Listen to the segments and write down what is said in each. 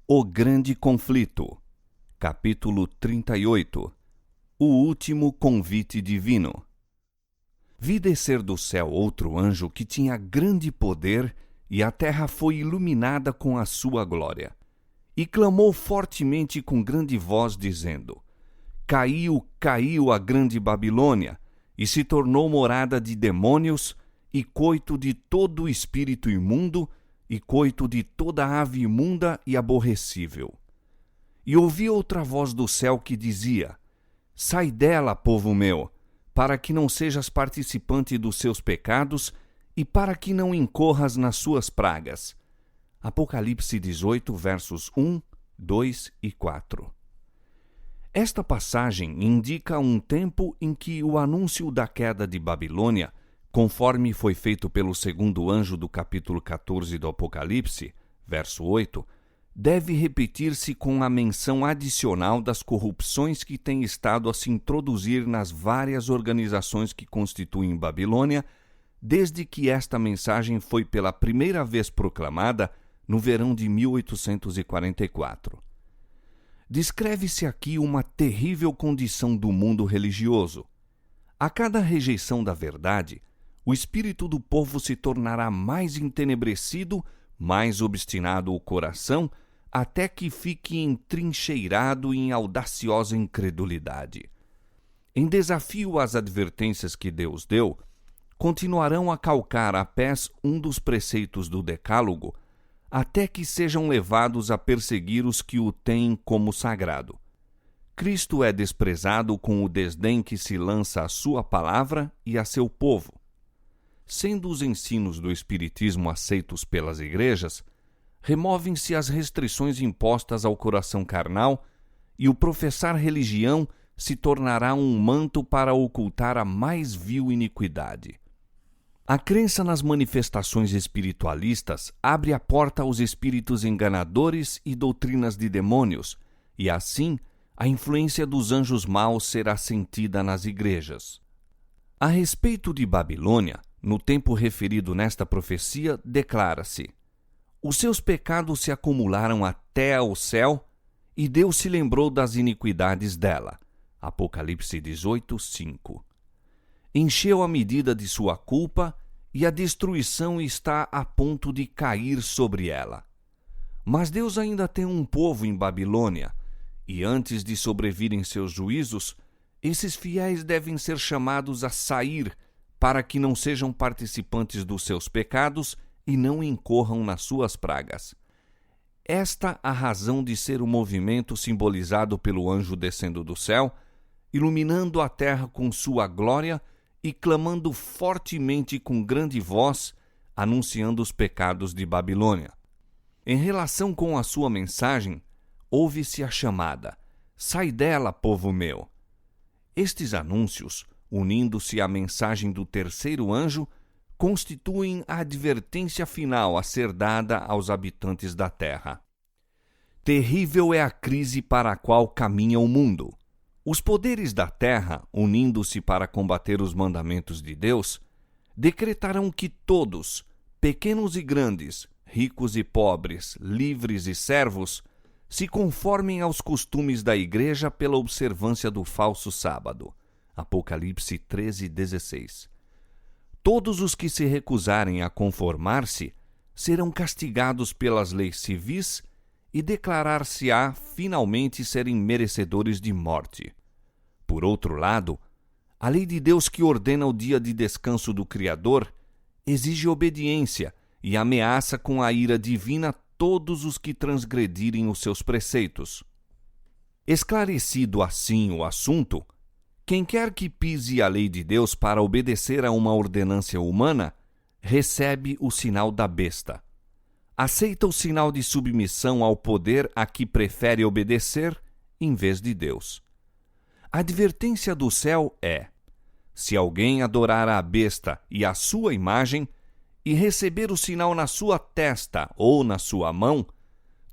O Grande Conflito, capítulo 38. O Último Convite Divino. Vi descer do céu outro anjo que tinha grande poder, e a terra foi iluminada com a sua glória. E clamou fortemente com grande voz, dizendo: Caiu, caiu a grande Babilônia, e se tornou morada de demônios, e coito de todo o espírito imundo, e coito de toda ave imunda e aborrecível. E ouvi outra voz do céu que dizia: Sai dela, povo meu, para que não sejas participante dos seus pecados e para que não incorras nas suas pragas. Apocalipse 18, versos 1, 2 e 4. Esta passagem indica um tempo em que o anúncio da queda de Babilônia, conforme foi feito pelo segundo anjo do capítulo 14 do Apocalipse, verso 8, deve repetir-se com a menção adicional das corrupções que têm estado a se introduzir nas várias organizações que constituem Babilônia, desde que esta mensagem foi pela primeira vez proclamada no verão de 1844. Descreve-se aqui uma terrível condição do mundo religioso. A cada rejeição da verdade, o espírito do povo se tornará mais entenebrecido, mais obstinado o coração, até que fique entrincheirado em audaciosa incredulidade. Em desafio às advertências que Deus deu, continuarão a calcar a pés um dos preceitos do Decálogo, até que sejam levados a perseguir os que o têm como sagrado. Cristo é desprezado com o desdém que se lança à sua palavra e a seu povo. Sendo os ensinos do Espiritismo aceitos pelas igrejas, removem-se as restrições impostas ao coração carnal e o professar religião se tornará um manto para ocultar a mais vil iniquidade. A crença nas manifestações espiritualistas abre a porta aos espíritos enganadores e doutrinas de demônios, e assim a influência dos anjos maus será sentida nas igrejas. A respeito de Babilônia, no tempo referido nesta profecia, declara-se: Os seus pecados se acumularam até ao céu, e Deus se lembrou das iniquidades dela. Apocalipse 18, 5. Encheu a medida de sua culpa, e a destruição está a ponto de cair sobre ela. Mas Deus ainda tem um povo em Babilônia, e antes de sobrevirem seus juízos, esses fiéis devem ser chamados a sair, para que não sejam participantes dos seus pecados e não incorram nas suas pragas. Esta a razão de ser o movimento simbolizado pelo anjo descendo do céu, iluminando a terra com sua glória e clamando fortemente com grande voz, anunciando os pecados de Babilônia. Em relação com a sua mensagem, ouve-se a chamada: Sai dela, povo meu! Estes anúncios, unindo-se à mensagem do terceiro anjo, constituem a advertência final a ser dada aos habitantes da terra. Terrível é a crise para a qual caminha o mundo. Os poderes da terra, unindo-se para combater os mandamentos de Deus, decretarão que todos, pequenos e grandes, ricos e pobres, livres e servos, se conformem aos costumes da igreja pela observância do falso sábado. Apocalipse 13, 16. Todos os que se recusarem a conformar-se serão castigados pelas leis civis e declarar-se-á finalmente serem merecedores de morte. Por outro lado, a lei de Deus que ordena o dia de descanso do Criador exige obediência e ameaça com a ira divina todos os que transgredirem os seus preceitos. Esclarecido assim o assunto, quem quer que pise a lei de Deus para obedecer a uma ordenância humana, recebe o sinal da besta. Aceita o sinal de submissão ao poder a que prefere obedecer em vez de Deus. A advertência do céu é: se alguém adorar a besta e a sua imagem, e receber o sinal na sua testa ou na sua mão,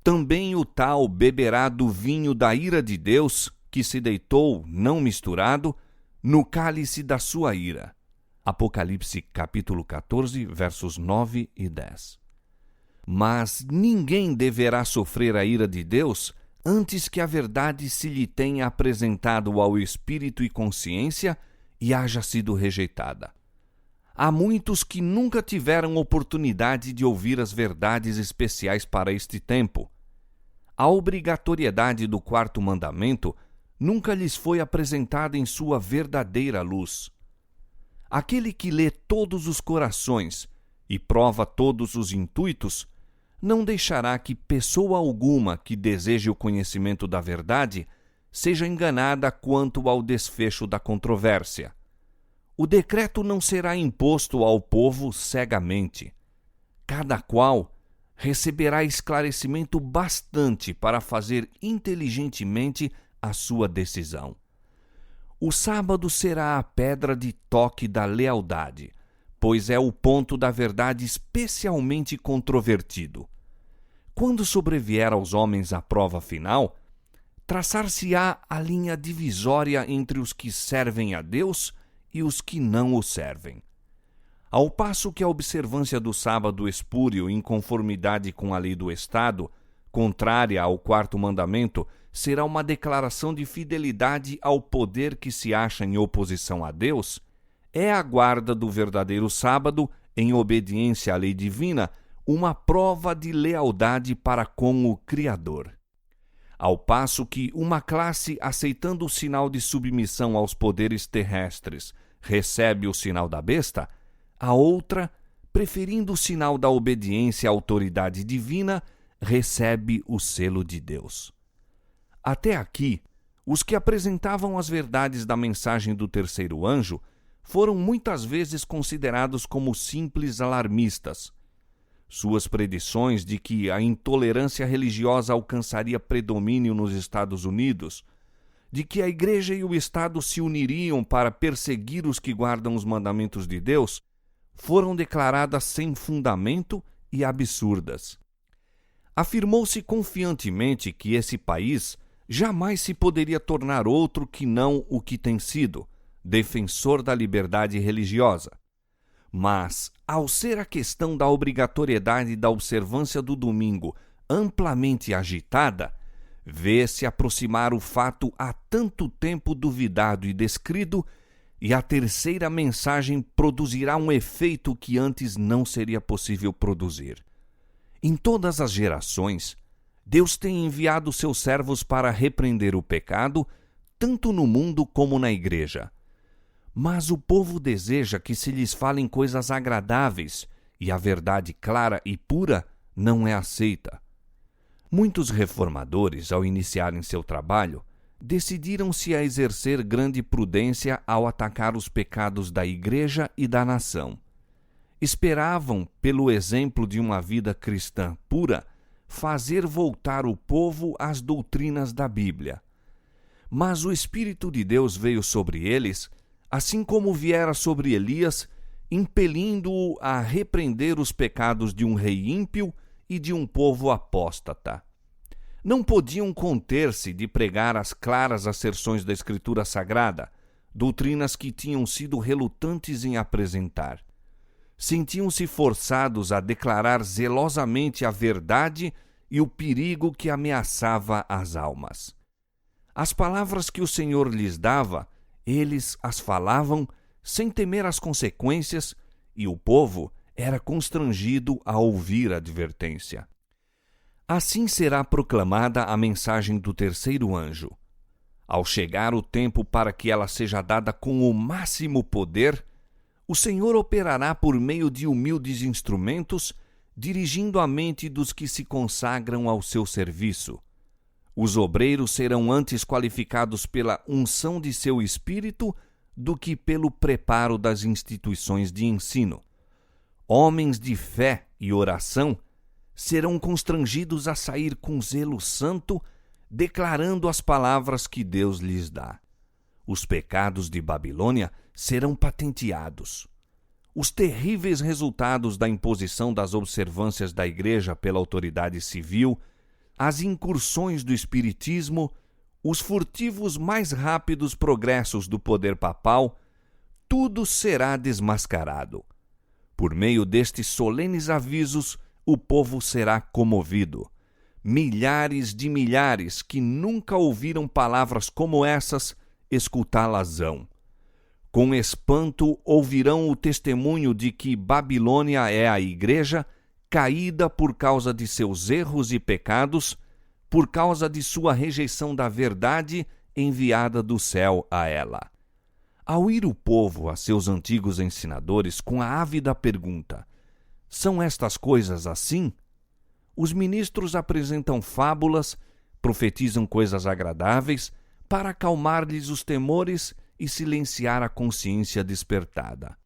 também o tal beberá do vinho da ira de Deus, que se deitou, não misturado, no cálice da sua ira. Apocalipse capítulo 14, versos 9 e 10. Mas ninguém deverá sofrer a ira de Deus antes que a verdade se lhe tenha apresentado ao espírito e consciência e haja sido rejeitada. Há muitos que nunca tiveram oportunidade de ouvir as verdades especiais para este tempo. A obrigatoriedade do quarto mandamento nunca lhes foi apresentada em sua verdadeira luz. Aquele que lê todos os corações e prova todos os intuitos, não deixará que pessoa alguma que deseje o conhecimento da verdade seja enganada quanto ao desfecho da controvérsia. O decreto não será imposto ao povo cegamente. Cada qual receberá esclarecimento bastante para fazer inteligentemente a sua decisão. O sábado será a pedra de toque da lealdade, pois é o ponto da verdade especialmente controvertido. Quando sobrevier aos homens a prova final, traçar-se-á a linha divisória entre os que servem a Deus e os que não o servem. Ao passo que a observância do sábado espúrio em conformidade com a lei do Estado, contrária ao quarto mandamento, será uma declaração de fidelidade ao poder que se acha em oposição a Deus, é a guarda do verdadeiro sábado, em obediência à lei divina, uma prova de lealdade para com o Criador. Ao passo que uma classe, aceitando o sinal de submissão aos poderes terrestres, recebe o sinal da besta, a outra, preferindo o sinal da obediência à autoridade divina, recebe o selo de Deus. Até aqui, os que apresentavam as verdades da mensagem do terceiro anjo foram muitas vezes considerados como simples alarmistas. Suas predições de que a intolerância religiosa alcançaria predomínio nos Estados Unidos, de que a Igreja e o Estado se uniriam para perseguir os que guardam os mandamentos de Deus, foram declaradas sem fundamento e absurdas. Afirmou-se confiantemente que esse país jamais se poderia tornar outro que não o que tem sido, defensor da liberdade religiosa. Mas, ao ser a questão da obrigatoriedade da observância do domingo amplamente agitada, vê-se aproximar o fato há tanto tempo duvidado e descrido, e a terceira mensagem produzirá um efeito que antes não seria possível produzir. Em todas as gerações, Deus tem enviado seus servos para repreender o pecado, tanto no mundo como na igreja. Mas o povo deseja que se lhes falem coisas agradáveis, e a verdade clara e pura não é aceita. Muitos reformadores, ao iniciarem seu trabalho, decidiram-se a exercer grande prudência ao atacar os pecados da igreja e da nação. Esperavam, pelo exemplo de uma vida cristã pura, fazer voltar o povo às doutrinas da Bíblia. Mas o Espírito de Deus veio sobre eles, assim como viera sobre Elias, impelindo-o a repreender os pecados de um rei ímpio e de um povo apóstata. Não podiam conter-se de pregar as claras asserções da Escritura Sagrada, doutrinas que tinham sido relutantes em apresentar. Sentiam-se forçados a declarar zelosamente a verdade e o perigo que ameaçava as almas. As palavras que o Senhor lhes dava, eles as falavam sem temer as consequências, e o povo era constrangido a ouvir a advertência. Assim será proclamada a mensagem do terceiro anjo. Ao chegar o tempo para que ela seja dada com o máximo poder, o Senhor operará por meio de humildes instrumentos, dirigindo a mente dos que se consagram ao seu serviço. Os obreiros serão antes qualificados pela unção de seu espírito do que pelo preparo das instituições de ensino. Homens de fé e oração serão constrangidos a sair com zelo santo, declarando as palavras que Deus lhes dá. Os pecados de Babilônia serão patenteados. Os terríveis resultados da imposição das observâncias da Igreja pela autoridade civil, as incursões do espiritismo, os furtivos mais rápidos progressos do poder papal, tudo será desmascarado. Por meio destes solenes avisos, o povo será comovido. Milhares de milhares que nunca ouviram palavras como essas, escutá-las-ão. Com espanto ouvirão o testemunho de que Babilônia é a igreja, caída por causa de seus erros e pecados, por causa de sua rejeição da verdade enviada do céu a ela. Ao ir o povo a seus antigos ensinadores com a ávida pergunta: são estas coisas assim? Os ministros apresentam fábulas, profetizam coisas agradáveis, para acalmar-lhes os temores e silenciar a consciência despertada.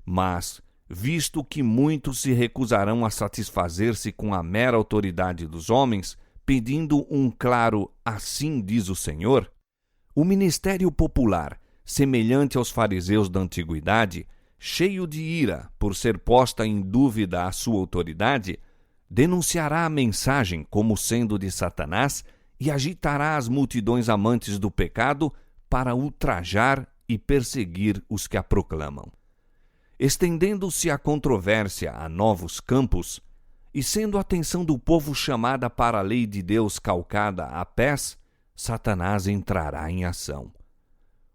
Mas, visto que muitos se recusarão a satisfazer-se com a mera autoridade dos homens, pedindo um claro "assim diz o Senhor", o ministério popular, semelhante aos fariseus da antiguidade, cheio de ira por ser posta em dúvida a sua autoridade, denunciará a mensagem como sendo de Satanás e agitará as multidões amantes do pecado para ultrajar e perseguir os que a proclamam. Estendendo-se a controvérsia a novos campos, e sendo a atenção do povo chamada para a lei de Deus calcada a pés, Satanás entrará em ação.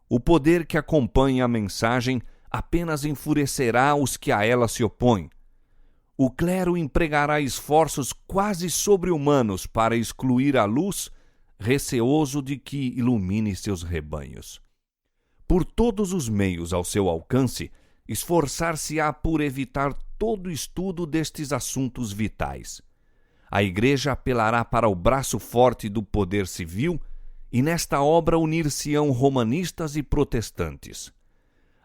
O poder que acompanha a mensagem apenas enfurecerá os que a ela se opõem. O clero empregará esforços quase sobre-humanos para excluir a luz, receoso de que ilumine seus rebanhos. Por todos os meios ao seu alcance, esforçar-se-á por evitar todo estudo destes assuntos vitais. A Igreja apelará para o braço forte do poder civil e nesta obra unir-se-ão romanistas e protestantes.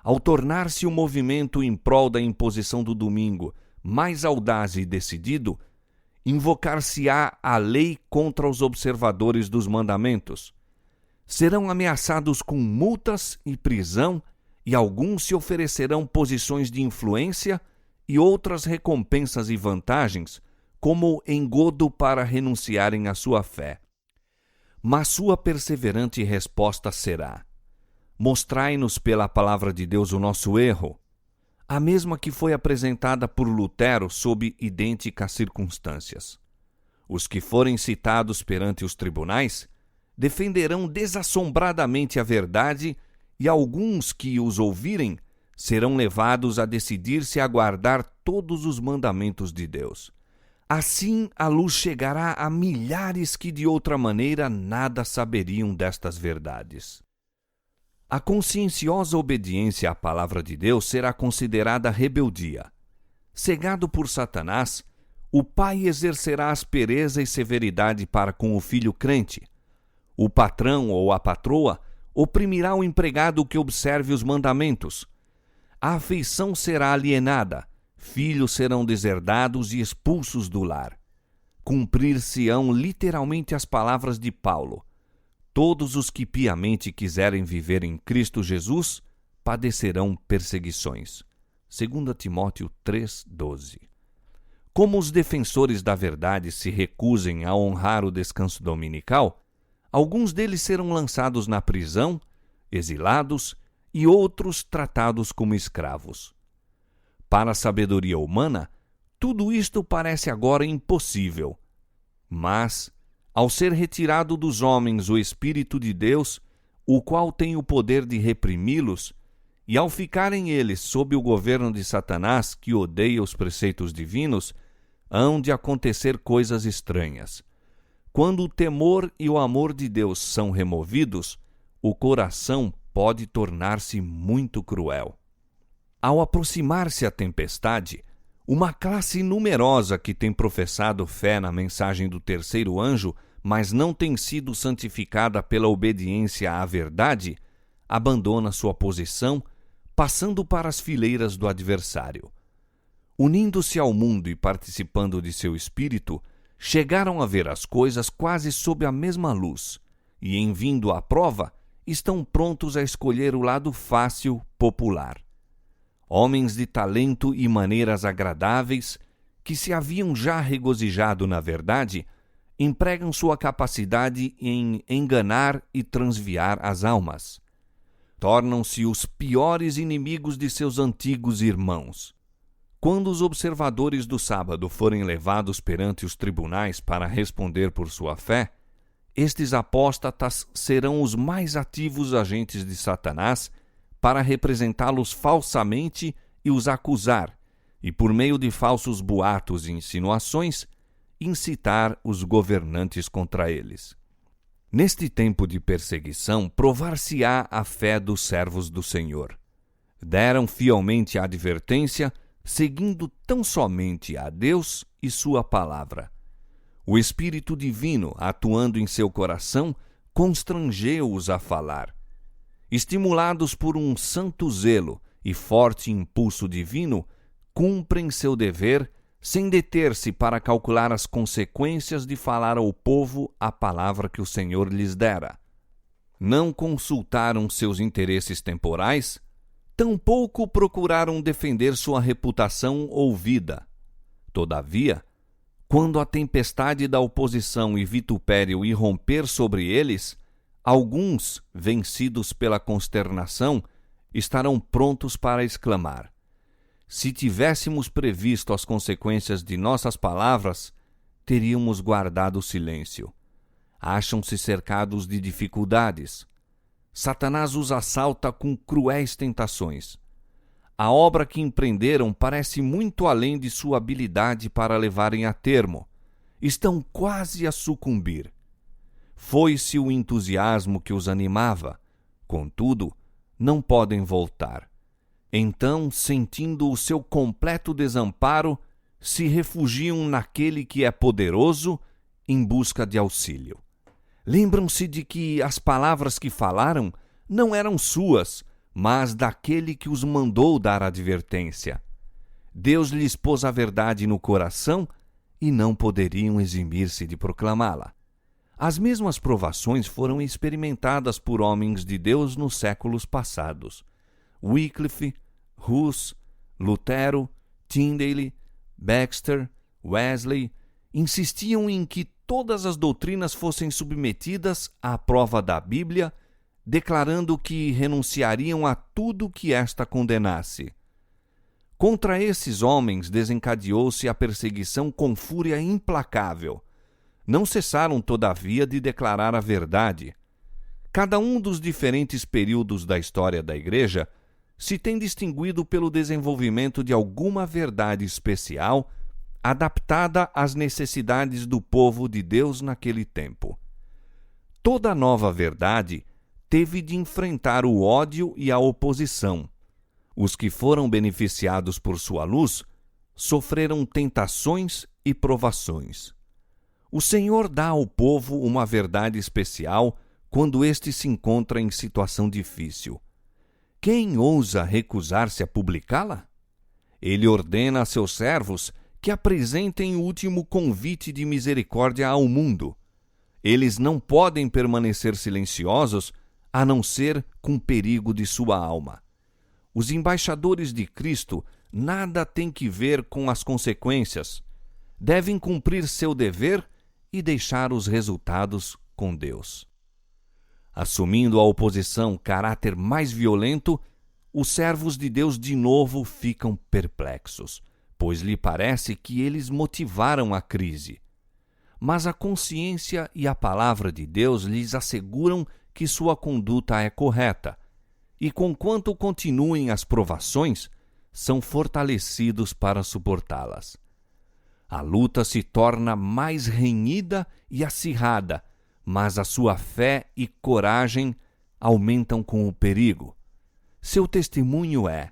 Ao tornar-se o movimento em prol da imposição do domingo mais audaz e decidido, invocar-se-á a lei contra os observadores dos mandamentos. Serão ameaçados com multas e prisão, e alguns se oferecerão posições de influência e outras recompensas e vantagens, como engodo para renunciarem à sua fé. Mas sua perseverante resposta será: mostrai-nos pela palavra de Deus o nosso erro, a mesma que foi apresentada por Lutero sob idênticas circunstâncias. Os que forem citados perante os tribunais defenderão desassombradamente a verdade, e alguns que os ouvirem serão levados a decidir-se a guardar todos os mandamentos de Deus. Assim a luz chegará a milhares que de outra maneira nada saberiam destas verdades. A conscienciosa obediência à palavra de Deus será considerada rebeldia. Cegado por Satanás, o pai exercerá aspereza e severidade para com o filho crente. O patrão ou a patroa oprimirá o empregado que observe os mandamentos. A afeição será alienada, filhos serão deserdados e expulsos do lar. Cumprir-se-ão literalmente as palavras de Paulo: todos os que piamente quiserem viver em Cristo Jesus padecerão perseguições. 2 Timóteo 3,12. Como os defensores da verdade se recusem a honrar o descanso dominical, alguns deles serão lançados na prisão, exilados, e outros tratados como escravos. Para a sabedoria humana, tudo isto parece agora impossível. Mas, ao ser retirado dos homens o Espírito de Deus, o qual tem o poder de reprimi-los, e ao ficarem eles sob o governo de Satanás, que odeia os preceitos divinos, hão de acontecer coisas estranhas. Quando o temor e o amor de Deus são removidos, o coração pode tornar-se muito cruel. Ao aproximar-se a tempestade, uma classe numerosa que tem professado fé na mensagem do terceiro anjo, mas não tem sido santificada pela obediência à verdade, abandona sua posição, passando para as fileiras do adversário. Unindo-se ao mundo e participando de seu espírito, chegaram a ver as coisas quase sob a mesma luz, e em vindo à prova, estão prontos a escolher o lado fácil, popular. Homens de talento e maneiras agradáveis, que se haviam já regozijado na verdade, empregam sua capacidade em enganar e transviar as almas. Tornam-se os piores inimigos de seus antigos irmãos. Quando os observadores do sábado forem levados perante os tribunais para responder por sua fé, estes apóstatas serão os mais ativos agentes de Satanás para representá-los falsamente e os acusar, e por meio de falsos boatos e insinuações, incitar os governantes contra eles. Neste tempo de perseguição, provar-se-á a fé dos servos do Senhor. Deram fielmente a advertência, seguindo tão somente a Deus e sua palavra. O Espírito Divino, atuando em seu coração, constrangeu-os a falar. Estimulados por um santo zelo e forte impulso divino, cumprem seu dever sem deter-se para calcular as consequências de falar ao povo a palavra que o Senhor lhes dera. Não consultaram seus interesses temporais, tampouco procuraram defender sua reputação ou vida. Todavia, quando a tempestade da oposição e vitupério irromper sobre eles, alguns, vencidos pela consternação, estarão prontos para exclamar: se tivéssemos previsto as consequências de nossas palavras, teríamos guardado o silêncio. Acham-se cercados de dificuldades. Satanás os assalta com cruéis tentações. A obra que empreenderam parece muito além de sua habilidade para levarem a termo. Estão quase a sucumbir. Foi-se o entusiasmo que os animava. Contudo, não podem voltar. Então, sentindo o seu completo desamparo, se refugiam naquele que é poderoso em busca de auxílio. Lembram-se de que as palavras que falaram não eram suas, mas daquele que os mandou dar advertência. Deus lhes pôs a verdade no coração e não poderiam eximir-se de proclamá-la. As mesmas provações foram experimentadas por homens de Deus nos séculos passados. Wycliffe, Hus, Lutero, Tyndale, Baxter, Wesley insistiam em que todas as doutrinas fossem submetidas à prova da Bíblia, declarando que renunciariam a tudo que esta condenasse. Contra esses homens desencadeou-se a perseguição com fúria implacável. Não cessaram, todavia, de declarar a verdade. Cada um dos diferentes períodos da história da Igreja se tem distinguido pelo desenvolvimento de alguma verdade especial adaptada às necessidades do povo de Deus naquele tempo. Toda nova verdade teve de enfrentar o ódio e a oposição. Os que foram beneficiados por sua luz sofreram tentações e provações. O Senhor dá ao povo uma verdade especial quando este se encontra em situação difícil. Quem ousa recusar-se a publicá-la? Ele ordena a seus servos que apresentem o último convite de misericórdia ao mundo. Eles não podem permanecer silenciosos a não ser com perigo de sua alma. Os embaixadores de Cristo nada têm que ver com as consequências. Devem cumprir seu dever e deixar os resultados com Deus. Assumindo a oposição caráter mais violento, os servos de Deus de novo ficam perplexos, pois lhe parece que eles motivaram a crise. Mas a consciência e a palavra de Deus lhes asseguram que sua conduta é correta, e conquanto continuem as provações, são fortalecidos para suportá-las. A luta se torna mais renhida e acirrada, mas a sua fé e coragem aumentam com o perigo. Seu testemunho é: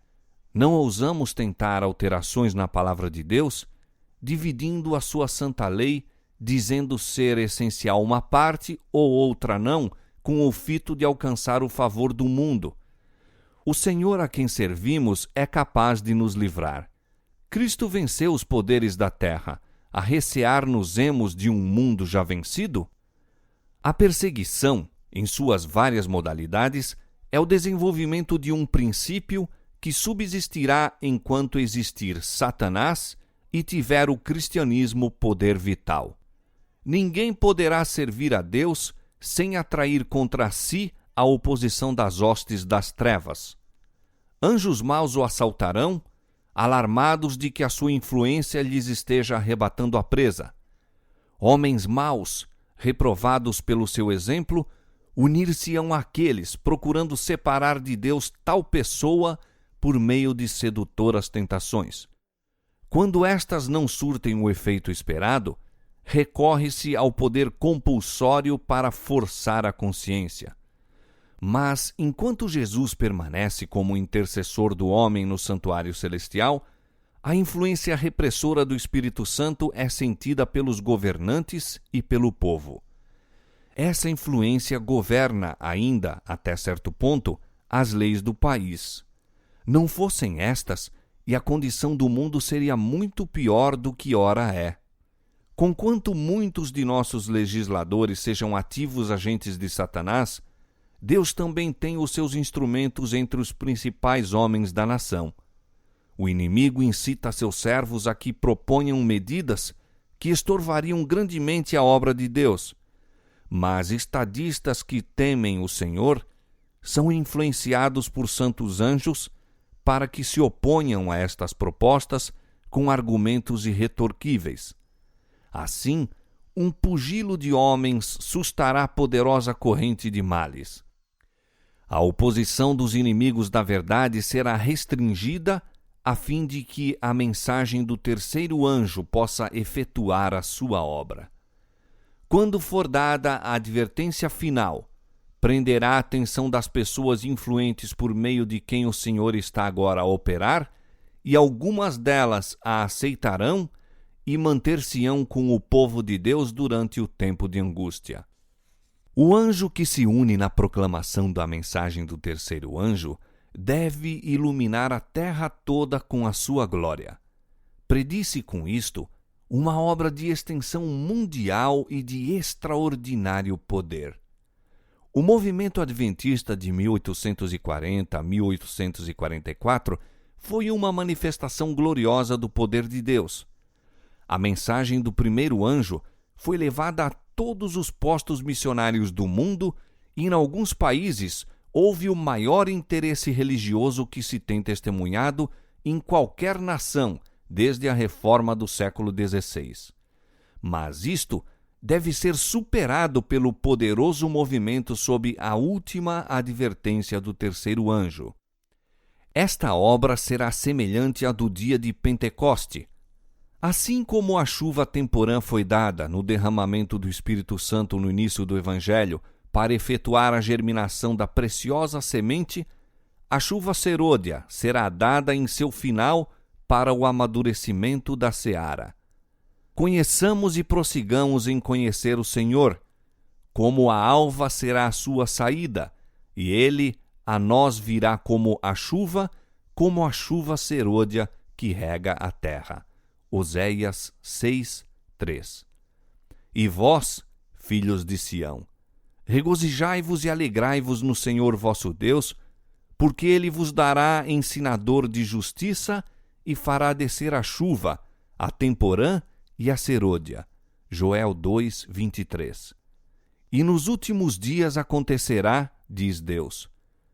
não ousamos tentar alterações na palavra de Deus, dividindo a sua santa lei, dizendo ser essencial uma parte ou outra não, com o fito de alcançar o favor do mundo. O Senhor a quem servimos é capaz de nos livrar. Cristo venceu os poderes da terra. A recear-nos-emos de um mundo já vencido? A perseguição, em suas várias modalidades, é o desenvolvimento de um princípio que subsistirá enquanto existir Satanás e tiver o cristianismo poder vital. Ninguém poderá servir a Deus sem atrair contra si a oposição das hostes das trevas. Anjos maus o assaltarão, alarmados de que a sua influência lhes esteja arrebatando a presa. Homens maus, reprovados pelo seu exemplo, unir-se-ão àqueles procurando separar de Deus tal pessoa por meio de sedutoras tentações. Quando estas não surtem o efeito esperado, recorre-se ao poder compulsório para forçar a consciência. Mas, enquanto Jesus permanece como intercessor do homem no santuário celestial, a influência repressora do Espírito Santo é sentida pelos governantes e pelo povo. Essa influência governa ainda, até certo ponto, as leis do país. Não fossem estas, e a condição do mundo seria muito pior do que ora é. Conquanto muitos de nossos legisladores sejam ativos agentes de Satanás, Deus também tem os seus instrumentos entre os principais homens da nação. O inimigo incita seus servos a que proponham medidas que estorvariam grandemente a obra de Deus. Mas estadistas que temem o Senhor são influenciados por santos anjos para que se oponham a estas propostas com argumentos irretorquíveis. Assim, um pugilo de homens sustará poderosa corrente de males. A oposição dos inimigos da verdade será restringida a fim de que a mensagem do terceiro anjo possa efetuar a sua obra. Quando for dada a advertência final, prenderá a atenção das pessoas influentes por meio de quem o Senhor está agora a operar, e algumas delas a aceitarão e manter-se-ão com o povo de Deus durante o tempo de angústia. O anjo que se une na proclamação da mensagem do terceiro anjo deve iluminar a terra toda com a sua glória. Predisse com isto uma obra de extensão mundial e de extraordinário poder. O movimento adventista de 1840 a 1844 foi uma manifestação gloriosa do poder de Deus. A mensagem do primeiro anjo foi levada a todos os postos missionários do mundo e, em alguns países, houve o maior interesse religioso que se tem testemunhado em qualquer nação desde a reforma do século XVI. Mas isto deve ser superado pelo poderoso movimento sob a última advertência do terceiro anjo. Esta obra será semelhante à do dia de Pentecoste. Assim como a chuva temporã foi dada no derramamento do Espírito Santo no início do Evangelho para efetuar a germinação da preciosa semente, a chuva serôdia será dada em seu final para o amadurecimento da seara. Conheçamos e prossigamos em conhecer o Senhor, como a alva será a sua saída, e ele a nós virá como a chuva serôdia que rega a terra. Oséias 6, 3. E vós, filhos de Sião, regozijai-vos e alegrai-vos no Senhor vosso Deus, porque ele vos dará ensinador de justiça e fará descer a chuva, a temporã e a serôdia. Joel 2, 23. E nos últimos dias acontecerá, diz Deus,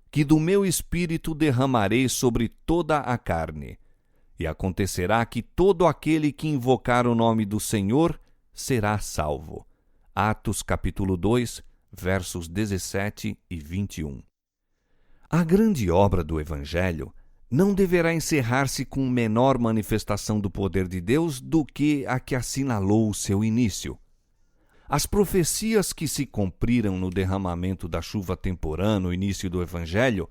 que do meu espírito derramarei sobre toda a carne. E acontecerá que todo aquele que invocar o nome do Senhor será salvo. Atos capítulo 2, versos 17 e 21. A grande obra do Evangelho não deverá encerrar-se com menor manifestação do poder de Deus do que a que assinalou o seu início. As profecias que se cumpriram no derramamento da chuva temporã no início do Evangelho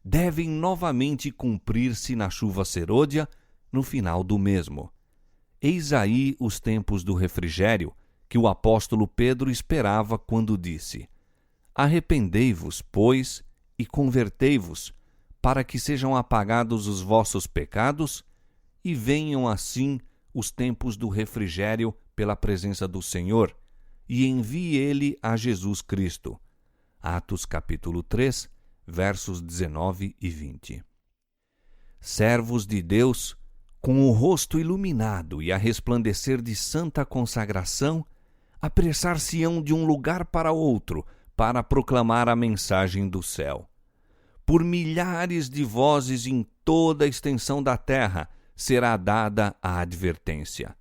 devem novamente cumprir-se na chuva serôdia no final do mesmo. Eis aí os tempos do refrigério que o apóstolo Pedro esperava quando disse: Arrependei-vos, pois, e convertei-vos, para que sejam apagados os vossos pecados e venham assim os tempos do refrigério pela presença do Senhor, e envie ele a Jesus Cristo. Atos capítulo 3, versos 19 e 20. Servos de Deus, com o rosto iluminado e a resplandecer de santa consagração, apressar-se-ão de um lugar para outro para proclamar a mensagem do céu. Por milhares de vozes em toda a extensão da terra será dada a advertência.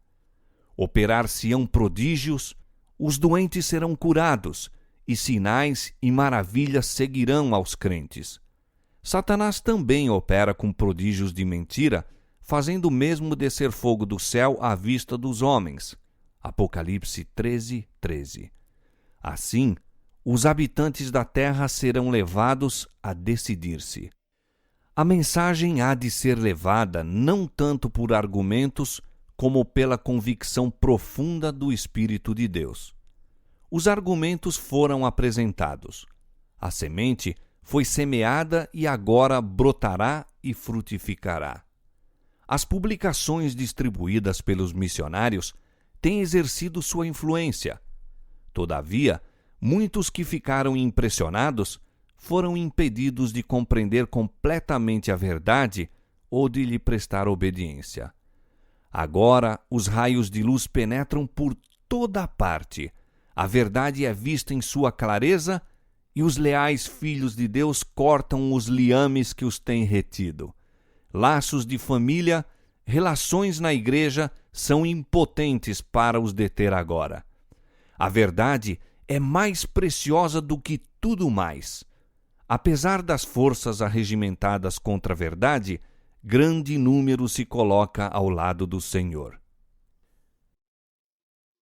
Operar-se-ão prodígios, os doentes serão curados, e sinais e maravilhas seguirão aos crentes. Satanás também opera com prodígios de mentira, fazendo mesmo descer fogo do céu à vista dos homens. Apocalipse 13:13. Assim, os habitantes da terra serão levados a decidir-se. A mensagem há de ser levada não tanto por argumentos, como pela convicção profunda do Espírito de Deus. Os argumentos foram apresentados. A semente foi semeada e agora brotará e frutificará. As publicações distribuídas pelos missionários têm exercido sua influência. Todavia, muitos que ficaram impressionados foram impedidos de compreender completamente a verdade ou de lhe prestar obediência. Agora, os raios de luz penetram por toda a parte. A verdade é vista em sua clareza e os leais filhos de Deus cortam os liames que os têm retido. Laços de família, relações na igreja são impotentes para os deter agora. A verdade é mais preciosa do que tudo mais. Apesar das forças arregimentadas contra a verdade, grande número se coloca ao lado do Senhor.